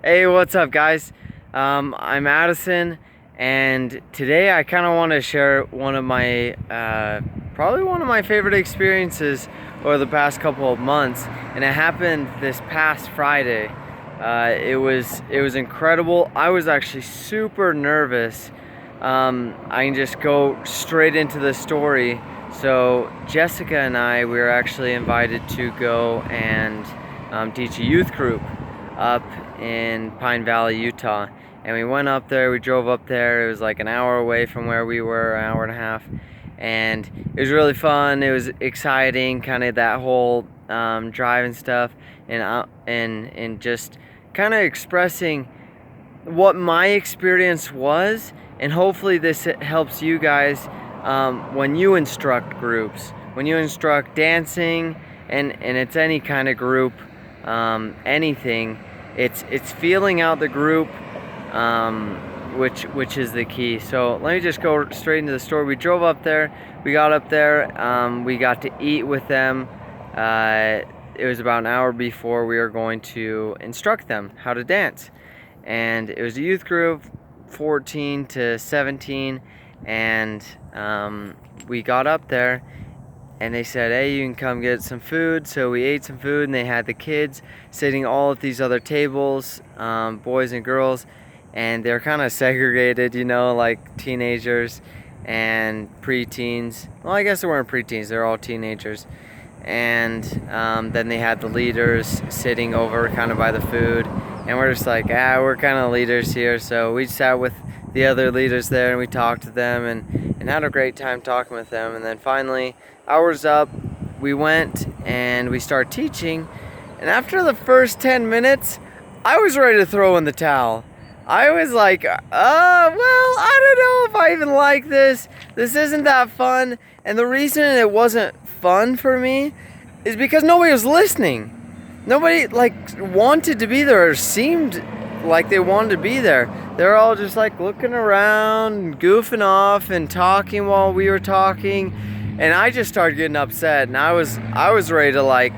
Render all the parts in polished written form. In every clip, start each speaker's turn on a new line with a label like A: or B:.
A: Hey, what's up, guys? I'm Addison, and today I kind of want to share one of my, probably one of my favorite experiences over the past couple of months, and it happened this past Friday. It was incredible. I was actually super nervous. I can just go straight into the story. So Jessica and I, we were actually invited to go and teach a youth group up in Pine Valley, Utah. And we went up there, we drove up there. It was like an hour away from where we were, an hour and a half. And it was really fun. It was exciting, kind of that whole drive and stuff, and just kind of expressing what my experience was. And hopefully this helps you guys when you instruct groups, when you instruct dancing, and it's any kind of group. Anything, it's feeling out the group, which is the key. So let me just go straight into the story. We drove up there, we got up there, we got to eat with them. It was about an hour before we were going to instruct them how to dance, and it was a youth group, 14 to 17, and we got up there. And they said, hey, you can come get some food. So we ate some food, and they had the kids sitting all at these other tables, boys and girls, and they're kind of segregated, you know, like teenagers and preteens. Well, I guess they weren't preteens, they're all teenagers. And then they had the leaders sitting over kind of by the food, and we're just like, we're kind of leaders here. So we sat with the other leaders there, and we talked to them and had a great time talking with them. And then finally, hours up, we went and we started teaching, and after the first 10 minutes, I was ready to throw in the towel. I was like, well, I don't know if I even like this. This isn't that fun. And the reason it wasn't fun for me is because nobody was listening. Nobody wanted to be there, or seemed like they wanted to be there. They're all just like looking around, goofing off and talking while we were talking. And I just started getting upset, and I was ready to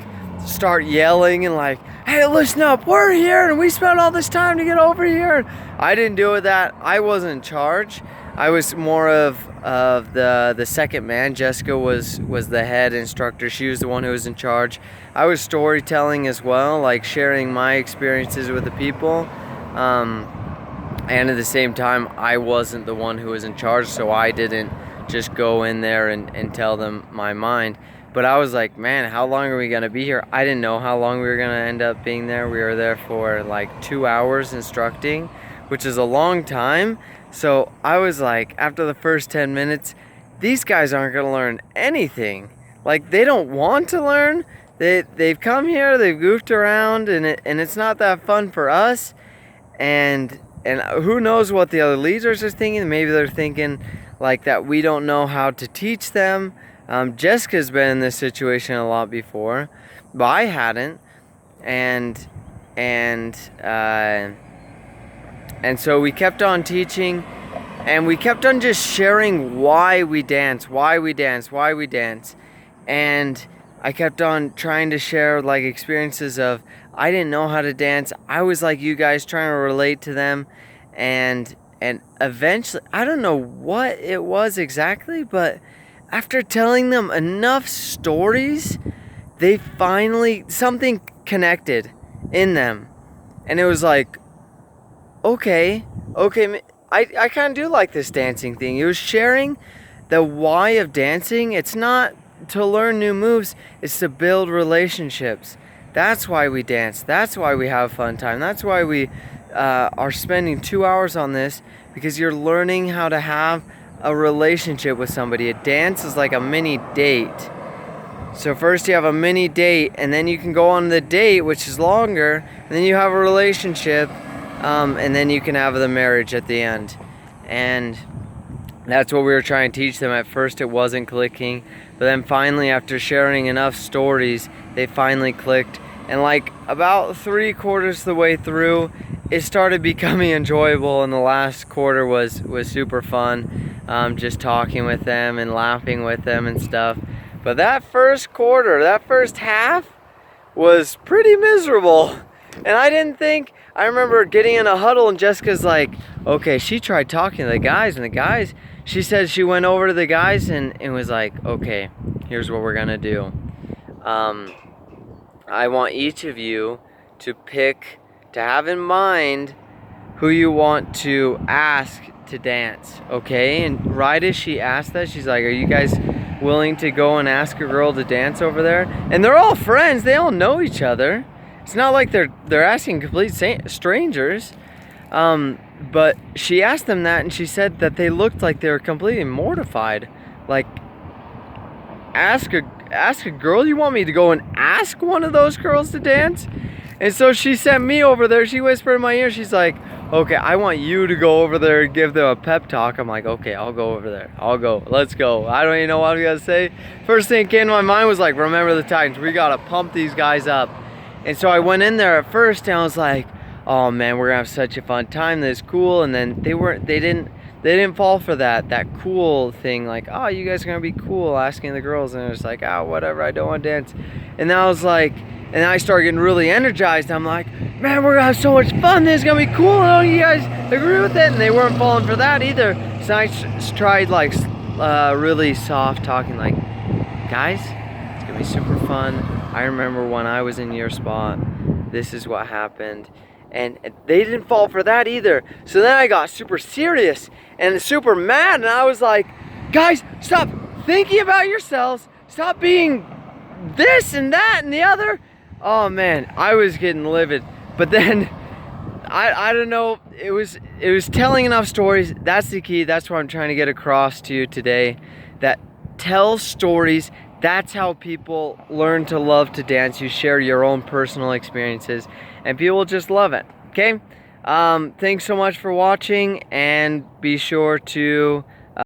A: start yelling and hey, listen up, we're here and we spent all this time to get over here. I didn't do that. I wasn't in charge. I was more of the second man. Jessica was the head instructor. She was the one who was in charge. I was storytelling as well, sharing my experiences with the people. And at the same time, I wasn't the one who was in charge, so I didn't just go in there and tell them my mind. But I was like, man, how long are we gonna be here? I didn't know how long we were gonna end up being there. We were there for 2 hours instructing, which is a long time. So I was like, after the first 10 minutes, these guys aren't gonna learn anything. They don't want to learn. They've come here, they've goofed around, and it's not that fun for us. And who knows what the other leaders are thinking? Maybe they're thinking that we don't know how to teach them. Jessica's been in this situation a lot before, but I hadn't. And so we kept on teaching, and we kept on just sharing why we dance. And I kept on trying to share experiences of, I didn't know how to dance. I was like you guys, trying to relate to them, and eventually, I don't know what it was exactly, but after telling them enough stories, they finally, something connected in them. And it was like, okay, I kind of do like this dancing thing. It was sharing the why of dancing. It's not to learn new moves, it's to build relationships. That's why we dance. That's why we have a fun time. That's why we are spending 2 hours on this, because you're learning how to have a relationship with somebody. A dance is like a mini date. So first you have a mini date, and then you can go on the date, which is longer, and then you have a relationship, and then you can have the marriage at the end. And that's what we were trying to teach them. At first it wasn't clicking, but then finally, after sharing enough stories, they finally clicked. And about 3/4 of the way through, it started becoming enjoyable, and the last quarter was super fun, just talking with them and laughing with them and stuff. But that first quarter, that first half, was pretty miserable. And I didn't think I remember getting in a huddle and Jessica's like, okay, she tried talking to the guys, and the guys, she said she went over to the guys and was like, okay, here's what we're gonna do. I want each of you to have in mind who you want to ask to dance, okay? And right as she asked that, she's like, are you guys willing to go and ask a girl to dance over there? And they're all friends, they all know each other. It's not like they're asking complete strangers. But she asked them that, and she said that they looked like they were completely mortified. Like, ask a girl? You want me to go and ask one of those girls to dance? And so she sent me over there. She whispered in my ear, she's like, okay, I want you to go over there and give them a pep talk. I'm like, okay, I'll go over there. I'll go. Let's go. I don't even know what I gotta say. First thing that came to my mind was like, remember the Titans. We gotta pump these guys up. And so I went in there at first and I was like, oh man, we're gonna have such a fun time. This is cool. And then they didn't fall for that cool thing, like, oh, you guys are gonna be cool, asking the girls. And it was like, oh, whatever, I don't want to dance. And then I was like, and I started getting really energized. I'm like, man, we're gonna have so much fun, this is gonna be cool. Oh, you guys agree with it? And they weren't falling for that either. So I tried like really soft talking, like, guys, it's gonna be super fun. I remember when I was in your spot, this is what happened. And they didn't fall for that either. So then I got super serious and super mad, and I was like, guys, stop thinking about yourselves. Stop being this and that and the other. Oh man, I was getting livid. But then I don't know, it was telling enough stories. That's the key. That's what I'm trying to get across to you today. That tell stories. That's how people learn to love to dance. You share your own personal experiences, and people just love it, okay? Thanks so much for watching, and be sure to